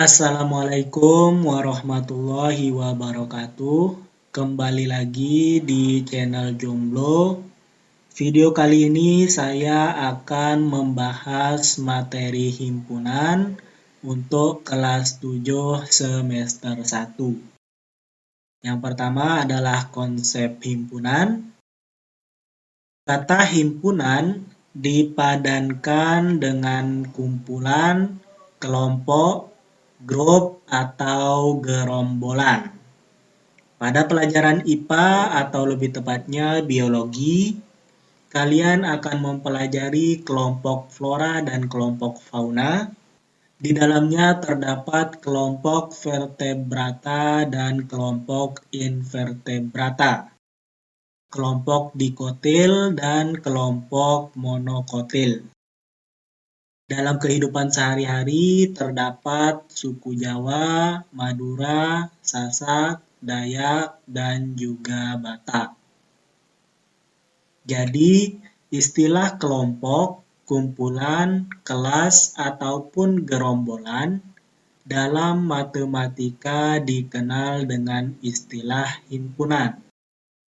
Assalamualaikum warahmatullahi wabarakatuh. Kembali lagi di channel Jomblo. Video kali ini saya akan membahas materi himpunan untuk kelas 7 semester 1. Yang pertama adalah konsep himpunan. Kata himpunan dipadankan dengan kumpulan, kelompok, grup, atau gerombolan. Pada pelajaran IPA atau lebih tepatnya biologi, kalian akan mempelajari kelompok flora dan kelompok fauna. Di dalamnya terdapat kelompok vertebrata dan kelompok invertebrata, kelompok dikotil dan kelompok monokotil. Dalam kehidupan sehari-hari terdapat suku Jawa, Madura, Sasak, Dayak, dan juga Batak. Jadi, istilah kelompok, kumpulan, kelas, ataupun gerombolan dalam matematika dikenal dengan istilah himpunan.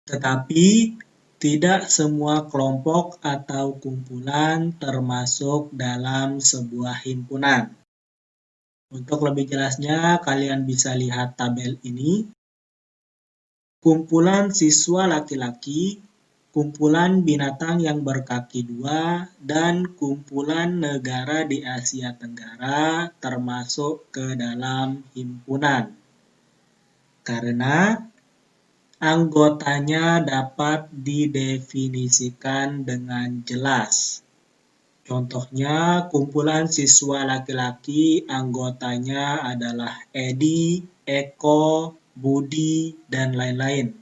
Tetapi, tidak semua kelompok atau kumpulan termasuk dalam sebuah himpunan. Untuk lebih jelasnya, kalian bisa lihat tabel ini. Kumpulan siswa laki-laki, kumpulan binatang yang berkaki dua, dan kumpulan negara di Asia Tenggara termasuk ke dalam himpunan. Karena anggotanya dapat didefinisikan dengan jelas. Contohnya, kumpulan siswa laki-laki anggotanya adalah Edi, Eko, Budi, dan lain-lain.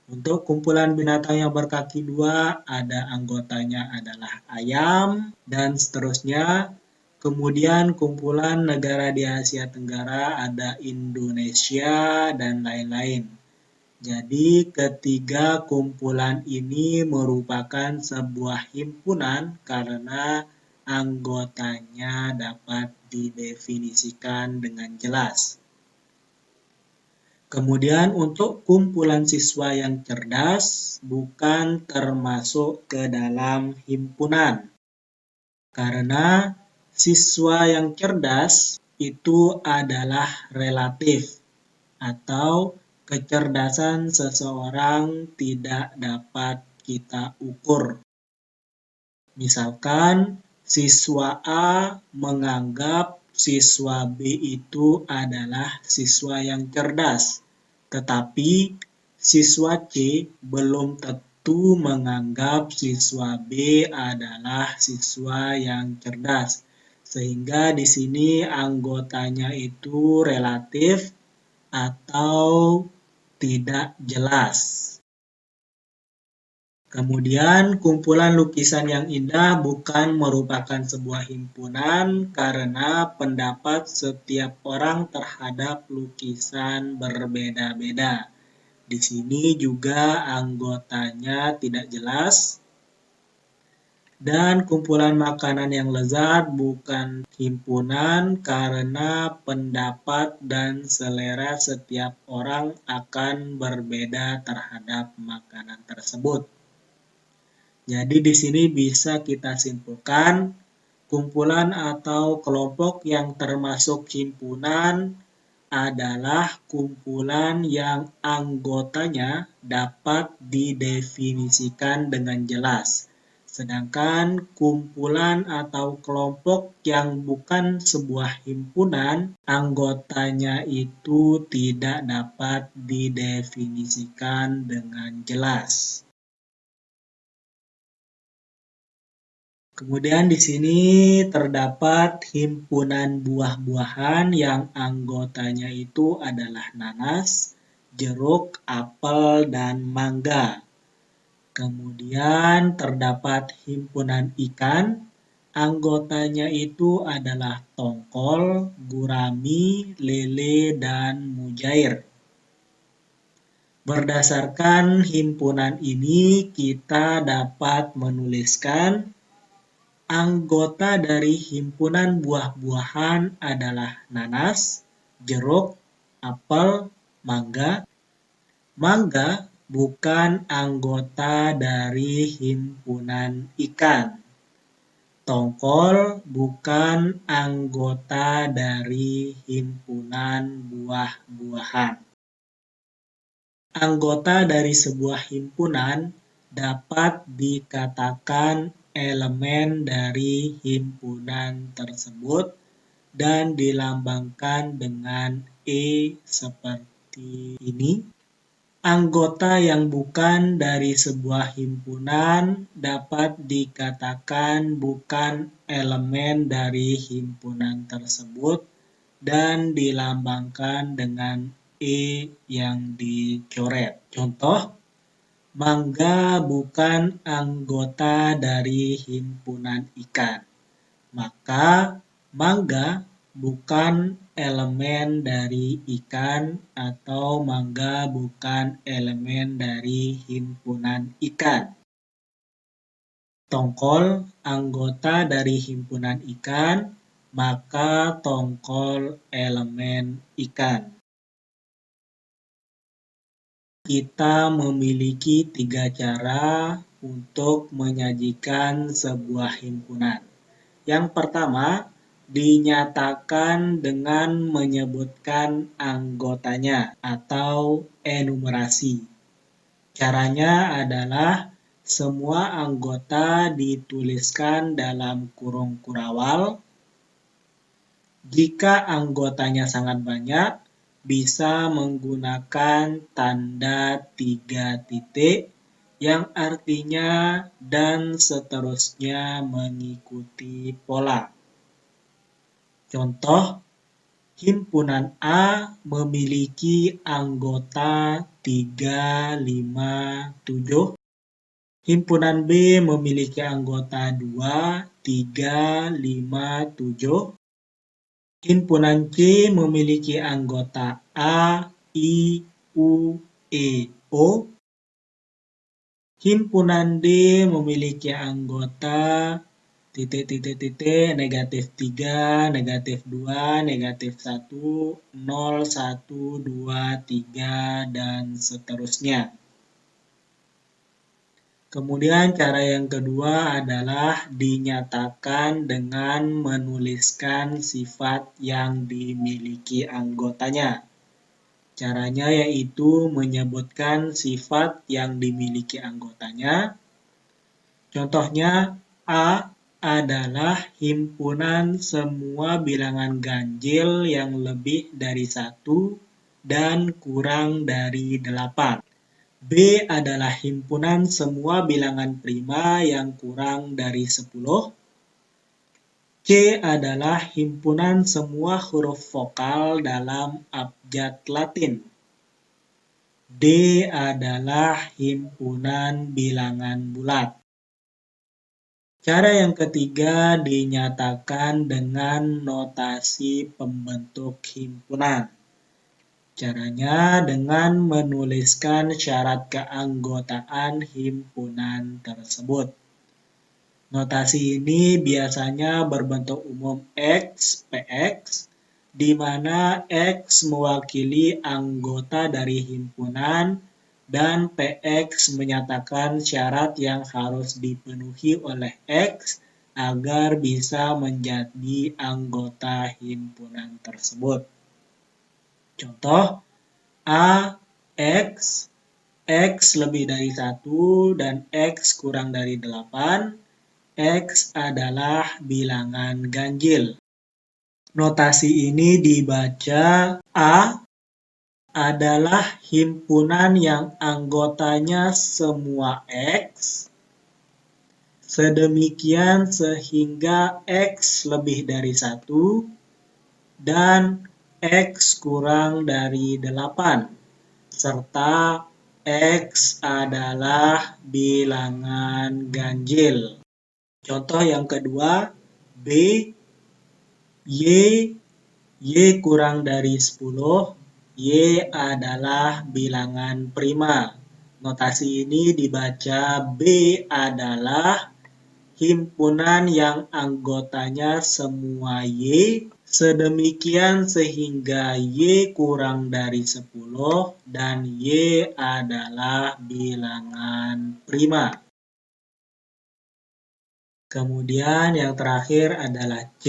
Untuk kumpulan binatang yang berkaki dua, ada anggotanya adalah ayam, dan seterusnya. Kemudian kumpulan negara di Asia Tenggara ada Indonesia, dan lain-lain. Jadi ketiga kumpulan ini merupakan sebuah himpunan karena anggotanya dapat didefinisikan dengan jelas. Kemudian untuk kumpulan siswa yang cerdas bukan termasuk ke dalam himpunan. Karena siswa yang cerdas itu adalah relatif atau kecerdasan seseorang tidak dapat kita ukur. Misalkan, siswa A menganggap siswa B itu adalah siswa yang cerdas, tetapi siswa C belum tentu menganggap siswa B adalah siswa yang cerdas. Sehingga di sini anggotanya itu relatif atau tidak jelas. Kemudian, kumpulan lukisan yang indah bukan merupakan sebuah himpunan karena pendapat setiap orang terhadap lukisan berbeda-beda. Di sini juga anggotanya tidak jelas. Dan kumpulan makanan yang lezat bukan himpunan karena pendapat dan selera setiap orang akan berbeda terhadap makanan tersebut. Jadi di sini bisa kita simpulkan, kumpulan atau kelompok yang termasuk himpunan adalah kumpulan yang anggotanya dapat didefinisikan dengan jelas. Sedangkan kumpulan atau kelompok yang bukan sebuah himpunan, anggotanya itu tidak dapat didefinisikan dengan jelas. Kemudian di sini terdapat himpunan buah-buahan yang anggotanya itu adalah nanas, jeruk, apel, dan mangga. Kemudian terdapat himpunan ikan, anggotanya itu adalah tongkol, gurami, lele, dan mujair. Berdasarkan himpunan ini, kita dapat menuliskan Anggota dari himpunan buah-buahan adalah nanas, jeruk, apel, mangga. Mangga bukan anggota dari himpunan ikan. Tongkol bukan anggota dari himpunan buah-buahan. Anggota dari sebuah himpunan dapat dikatakan elemen dari himpunan tersebut dan dilambangkan dengan E seperti ini. Anggota yang bukan dari sebuah himpunan dapat dikatakan bukan elemen dari himpunan tersebut dan dilambangkan dengan E yang dicoret. Contoh, mangga bukan anggota dari himpunan ikan. Maka mangga bukan elemen dari ikan atau mangga bukan elemen dari himpunan ikan. Tongkol anggota dari himpunan ikan, maka tongkol elemen ikan. Kita memiliki 3 cara untuk menyajikan sebuah himpunan. Yang pertama, dinyatakan dengan menyebutkan anggotanya atau enumerasi. Caranya adalah semua anggota dituliskan dalam kurung kurawal. Jika anggotanya sangat banyak, bisa menggunakan tanda 3 titik yang artinya dan seterusnya mengikuti pola. Contoh, himpunan A memiliki anggota 3, 5, 7. Himpunan B memiliki anggota 2, 3, 5, 7. Himpunan C memiliki anggota A, I, U, E, O. Himpunan D memiliki anggota negatif 3, negatif 2, negatif 1, 0, 1, 2, 3, dan seterusnya. Kemudian cara yang kedua adalah dinyatakan dengan menuliskan sifat yang dimiliki anggotanya. Caranya yaitu menyebutkan sifat yang dimiliki anggotanya. Contohnya, A adalah himpunan semua bilangan ganjil yang lebih dari 1 dan kurang dari 8. B adalah himpunan semua bilangan prima yang kurang dari 10. C adalah himpunan semua huruf vokal dalam abjad Latin. D adalah himpunan bilangan bulat. Cara yang ketiga dinyatakan dengan notasi pembentuk himpunan. Caranya dengan menuliskan syarat keanggotaan himpunan tersebut. Notasi ini biasanya berbentuk umum X, PX, di mana X mewakili anggota dari himpunan dan PX menyatakan syarat yang harus dipenuhi oleh X agar bisa menjadi anggota himpunan tersebut. Contoh, A, X, X lebih dari 1 dan X kurang dari 8, X adalah bilangan ganjil. Notasi ini dibaca A adalah himpunan yang anggotanya semua X, sedemikian sehingga X lebih dari 1 dan X kurang dari 8, serta X adalah bilangan ganjil. Contoh yang kedua, B, Y kurang dari 10, Y adalah bilangan prima. Notasi ini dibaca B adalah himpunan yang anggotanya semua Y, sedemikian sehingga Y kurang dari 10 dan Y adalah bilangan prima. Kemudian yang terakhir adalah C,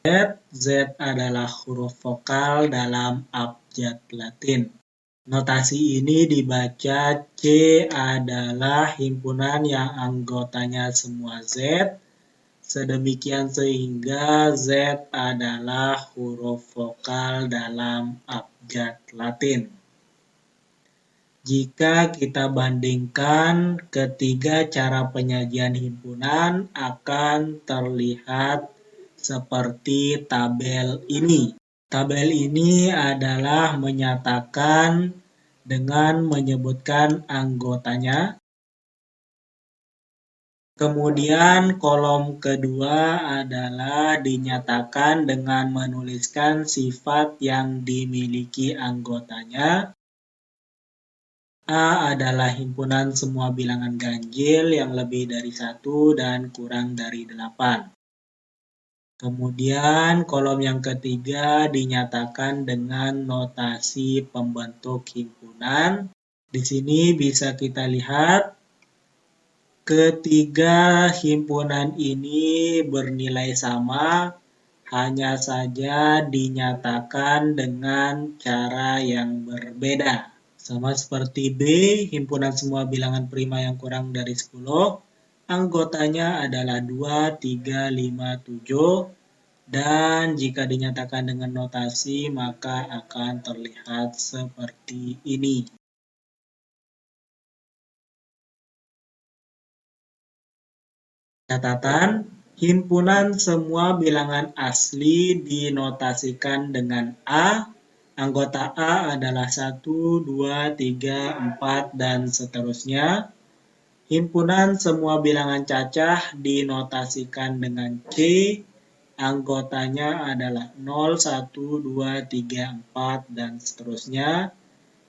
Z. Z adalah huruf vokal dalam abjad Latin. Notasi ini dibaca C adalah himpunan yang anggotanya semua Z, sedemikian sehingga Z adalah huruf vokal dalam abjad Latin. Jika kita bandingkan ketiga cara penyajian himpunan akan terlihat seperti tabel ini. Tabel ini adalah menyatakan dengan menyebutkan anggotanya. Kemudian kolom kedua adalah dinyatakan dengan menuliskan sifat yang dimiliki anggotanya. A adalah himpunan semua bilangan ganjil yang lebih dari 1 dan kurang dari 8. Kemudian kolom yang ketiga dinyatakan dengan notasi pembentuk himpunan. Di sini bisa kita lihat ketiga himpunan ini bernilai sama, hanya saja dinyatakan dengan cara yang berbeda. Sama seperti B, himpunan semua bilangan prima yang kurang dari 10, anggotanya adalah 2, 3, 5, 7, dan jika dinyatakan dengan notasi maka akan terlihat seperti ini. Catatan, himpunan semua bilangan asli dinotasikan dengan A. Anggota A adalah 1, 2, 3, 4, dan seterusnya. Himpunan semua bilangan cacah dinotasikan dengan C. Anggotanya adalah 0, 1, 2, 3, 4, dan seterusnya.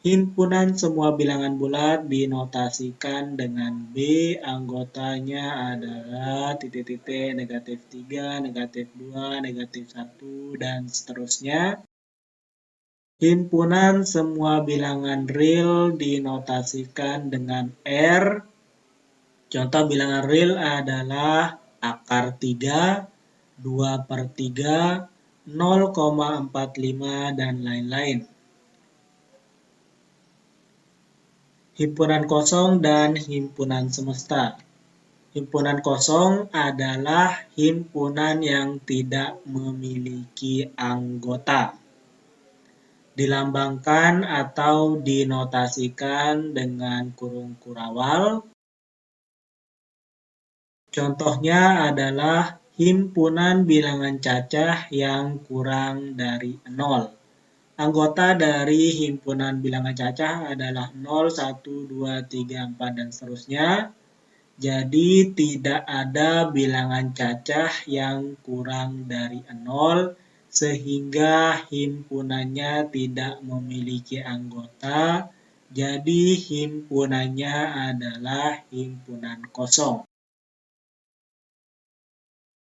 Himpunan semua bilangan bulat dinotasikan dengan B. Anggotanya adalah titik-titik, negatif 3, negatif 2, negatif 1, dan seterusnya. Himpunan semua bilangan real dinotasikan dengan R. Contoh bilangan real adalah akar 3, 2/3, 0,45, dan lain-lain. Himpunan kosong dan himpunan semesta. Himpunan kosong adalah himpunan yang tidak memiliki anggota. Dilambangkan atau dinotasikan dengan kurung kurawal. Contohnya adalah himpunan bilangan cacah yang kurang dari 0. Anggota dari himpunan bilangan cacah adalah 0, 1, 2, 3, 4, dan seterusnya. Jadi tidak ada bilangan cacah yang kurang dari 0, sehingga himpunannya tidak memiliki anggota. Jadi himpunannya adalah himpunan kosong.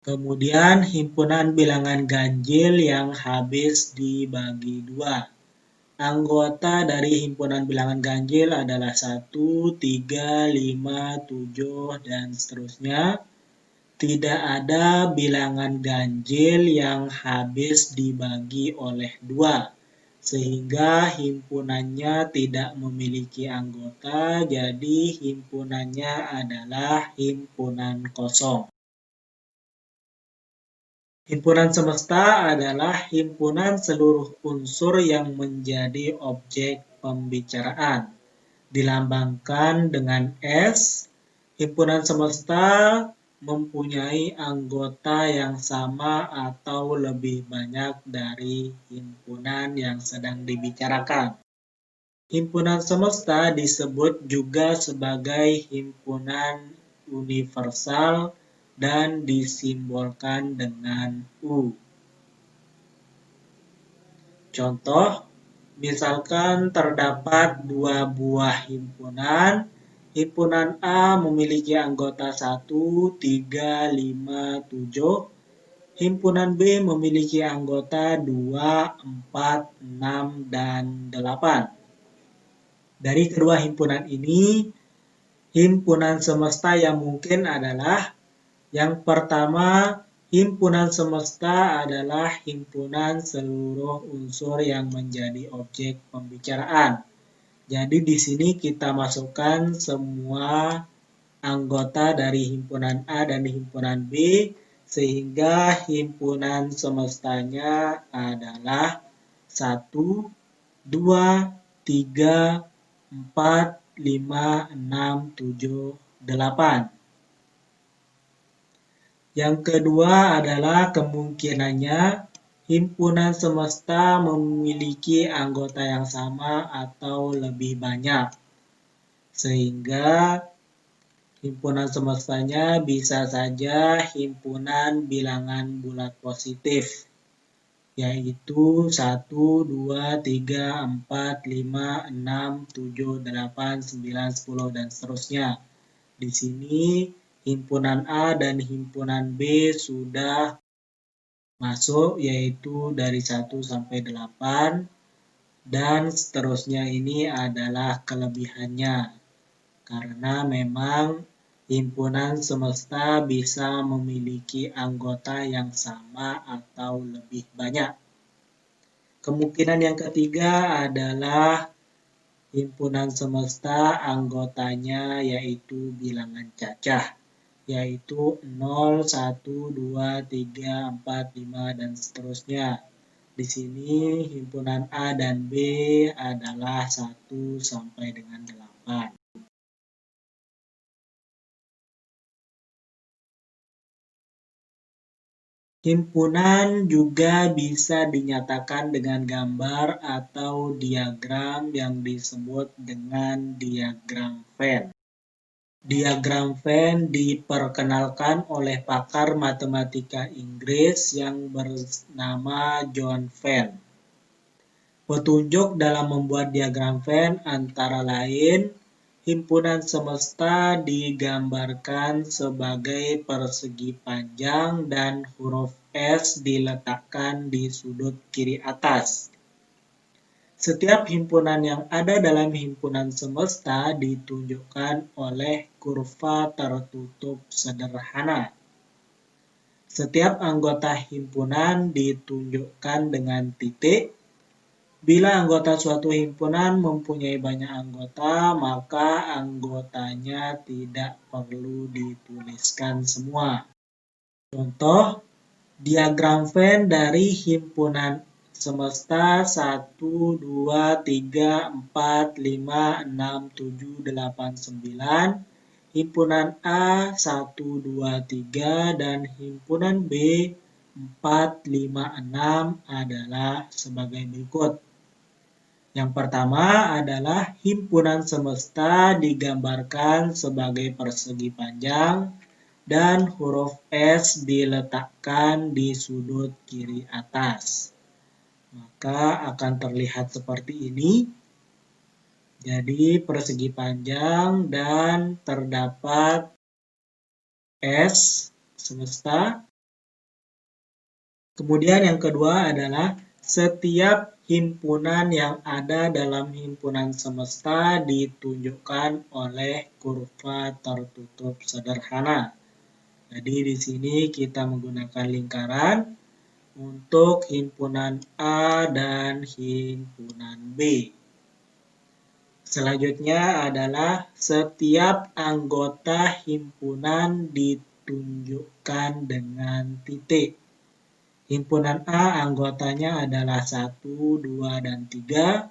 Kemudian himpunan bilangan ganjil yang habis dibagi 2. Anggota dari himpunan bilangan ganjil adalah 1, 3, 5, 7, dan seterusnya. Tidak ada bilangan ganjil yang habis dibagi oleh 2, sehingga himpunannya tidak memiliki anggota, jadi himpunannya adalah himpunan kosong. Himpunan semesta adalah himpunan seluruh unsur yang menjadi objek pembicaraan. Dilambangkan dengan S, himpunan semesta mempunyai anggota yang sama atau lebih banyak dari himpunan yang sedang dibicarakan. Himpunan semesta disebut juga sebagai himpunan universal dan disimbolkan dengan U. Contoh, misalkan terdapat 2 buah himpunan Himpunan A memiliki anggota 1, 3, 5, 7. Himpunan B memiliki anggota 2, 4, 6, dan 8. Dari kedua himpunan ini, himpunan semesta yang mungkin adalah yang pertama, himpunan semesta adalah himpunan seluruh unsur yang menjadi objek pembicaraan. Jadi di sini kita masukkan semua anggota dari himpunan A dan himpunan B, sehingga himpunan semestanya adalah 1, 2, 3, 4, 5, 6, 7, 8. Yang kedua adalah kemungkinannya himpunan semesta memiliki anggota yang sama atau lebih banyak. Sehingga himpunan semestanya bisa saja himpunan bilangan bulat positif, yaitu 1, 2, 3, 4, 5, 6, 7, 8, 9, 10, dan seterusnya. Di sini himpunan A dan himpunan B sudah masuk, yaitu dari 1 sampai 8, dan seterusnya ini adalah kelebihannya. Karena memang himpunan semesta bisa memiliki anggota yang sama atau lebih banyak. Kemungkinan yang ketiga adalah himpunan semesta anggotanya yaitu bilangan cacah, yaitu 0, 1, 2, 3, 4, 5, dan seterusnya. Di sini himpunan A dan B adalah 1 sampai dengan 8. Himpunan juga bisa dinyatakan dengan gambar atau diagram yang disebut dengan diagram Venn. Diagram Venn diperkenalkan oleh pakar matematika Inggris yang bernama John Venn. Petunjuk dalam membuat diagram Venn antara lain, himpunan semesta digambarkan sebagai persegi panjang dan huruf S diletakkan di sudut kiri atas. Setiap himpunan yang ada dalam himpunan semesta ditunjukkan oleh kurva tertutup sederhana. Setiap anggota himpunan ditunjukkan dengan titik. Bila anggota suatu himpunan mempunyai banyak anggota, maka anggotanya tidak perlu dituliskan semua. Contoh, diagram Venn dari himpunan semesta 1, 2, 3, 4, 5, 6, 7, 8, 9, himpunan A 1, 2, 3, dan himpunan B 4, 5, 6 adalah sebagai berikut. Yang pertama adalah himpunan semesta digambarkan sebagai persegi panjang dan huruf S diletakkan di sudut kiri atas. Maka akan terlihat seperti ini. Jadi persegi panjang dan terdapat S semesta. Kemudian yang kedua adalah setiap himpunan yang ada dalam himpunan semesta ditunjukkan oleh kurva tertutup sederhana. Jadi di sini kita menggunakan lingkaran untuk himpunan A dan himpunan B. Selanjutnya adalah setiap anggota himpunan ditunjukkan dengan titik. Himpunan A anggotanya adalah 1, 2, dan 3.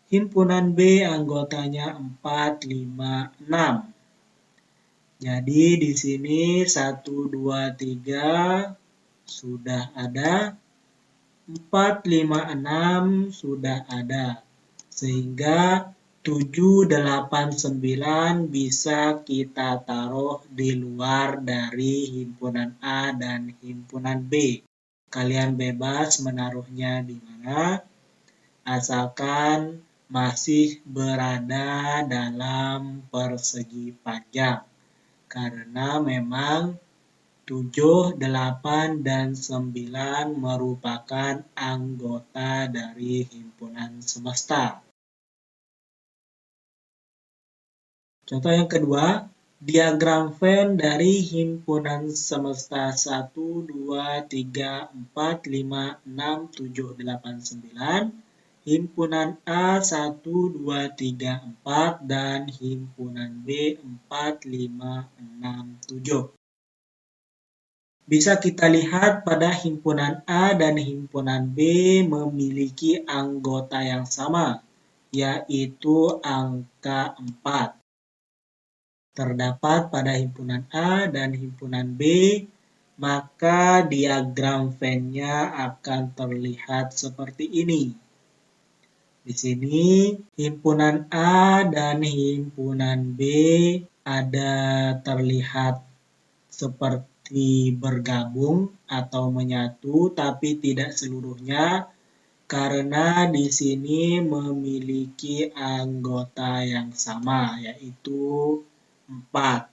Himpunan B anggotanya 4, 5, 6. Jadi di sini 1, 2, 3 sudah ada. 4, 5, 6 sudah ada. Sehingga 7, 8, 9 bisa kita taruh di luar dari himpunan A dan himpunan B. Kalian bebas menaruhnya di mana, asalkan masih berada dalam persegi panjang. Karena memang 7, 8, dan 9 merupakan anggota dari himpunan semesta. Contoh yang kedua, diagram Venn dari himpunan semesta 1, 2, 3, 4, 5, 6, 7, 8, 9, himpunan A 1, 2, 3, 4, dan himpunan B 4, 5, 6, 7. Bisa kita lihat pada himpunan A dan himpunan B memiliki anggota yang sama, yaitu angka 4. Terdapat pada himpunan A dan himpunan B, maka diagram Venn-nya akan terlihat seperti ini. Di sini himpunan A dan himpunan B ada terlihat seperti bergabung atau menyatu, tapi tidak seluruhnya karena di sini memiliki anggota yang sama, yaitu 4.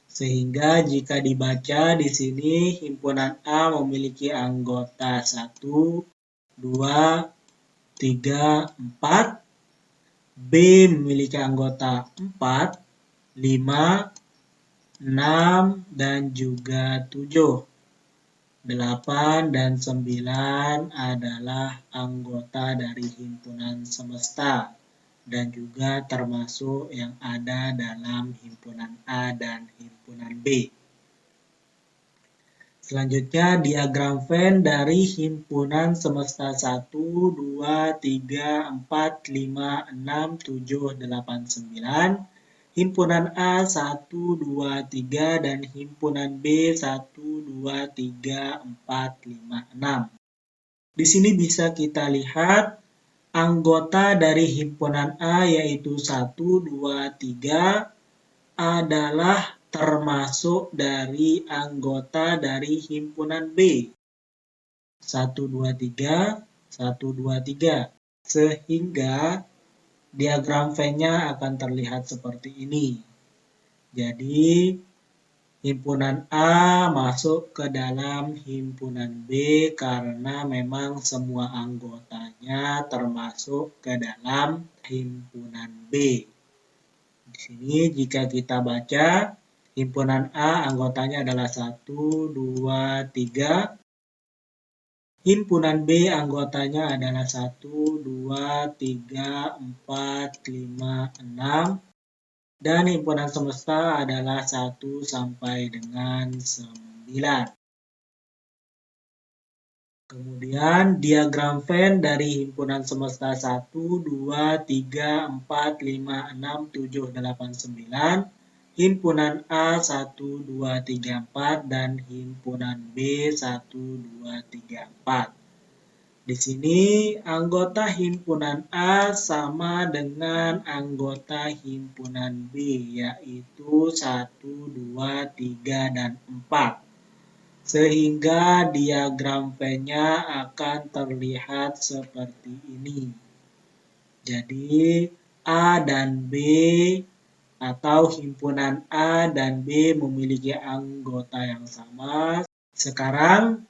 Sehingga jika dibaca di sini himpunan A memiliki anggota 1, 2, 3, 4. B memiliki anggota 4, 5, 6, dan juga 7. 8 dan 9 adalah anggota dari himpunan semesta dan juga termasuk yang ada dalam himpunan A dan himpunan B. Selanjutnya diagram Venn dari himpunan semesta 1, 2, 3, 4, 5, 6, 7, 8, 9, himpunan A 1, 2, 3, dan himpunan B 1, 2, 3, 4, 5, 6. Di sini bisa kita lihat anggota dari himpunan A yaitu 1, 2, 3 adalah termasuk dari anggota dari himpunan B. 1, 2, 3, 1, 2, 3. Sehingga diagram Venn-nya akan terlihat seperti ini. Jadi himpunan A masuk ke dalam himpunan B karena memang semua anggotanya termasuk ke dalam himpunan B. Di sini jika kita baca, himpunan A anggotanya adalah 1, 2, 3. Himpunan B anggotanya adalah 1, 2, 3, 4, 5, 6. Dan himpunan semesta adalah 1 sampai dengan 9. Kemudian diagram Venn dari himpunan semesta 1, 2, 3, 4, 5, 6, 7, 8, 9, himpunan A 1, 2, 3, 4, dan himpunan B 1, 2, 3, 4. Di sini anggota himpunan A sama dengan anggota himpunan B, yaitu 1, 2, 3, dan 4. Sehingga diagram Venn-nya akan terlihat seperti ini. Jadi A dan B atau himpunan A dan B memiliki anggota yang sama. Sekarang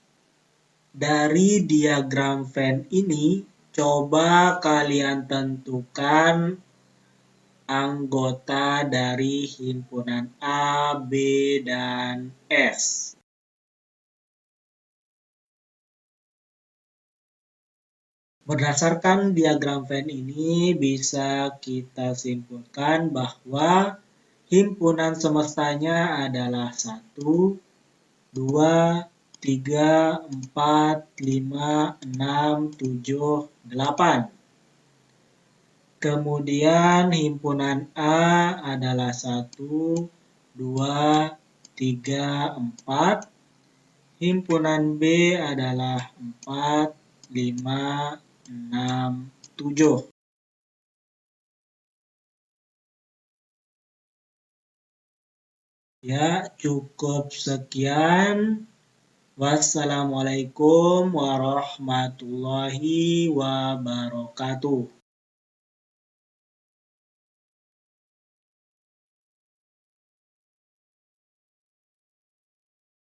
dari diagram Venn ini, coba kalian tentukan anggota dari himpunan A, B, dan S. Berdasarkan diagram Venn ini, bisa kita simpulkan bahwa himpunan semestanya adalah 1, 2, 3, 4, 5, 6, 7, 8. Kemudian himpunan A adalah 1, 2, 3, 4. Himpunan B adalah 4, 5, 6, 7. Ya, cukup sekian. Wassalamualaikum warahmatullahi wabarakatuh.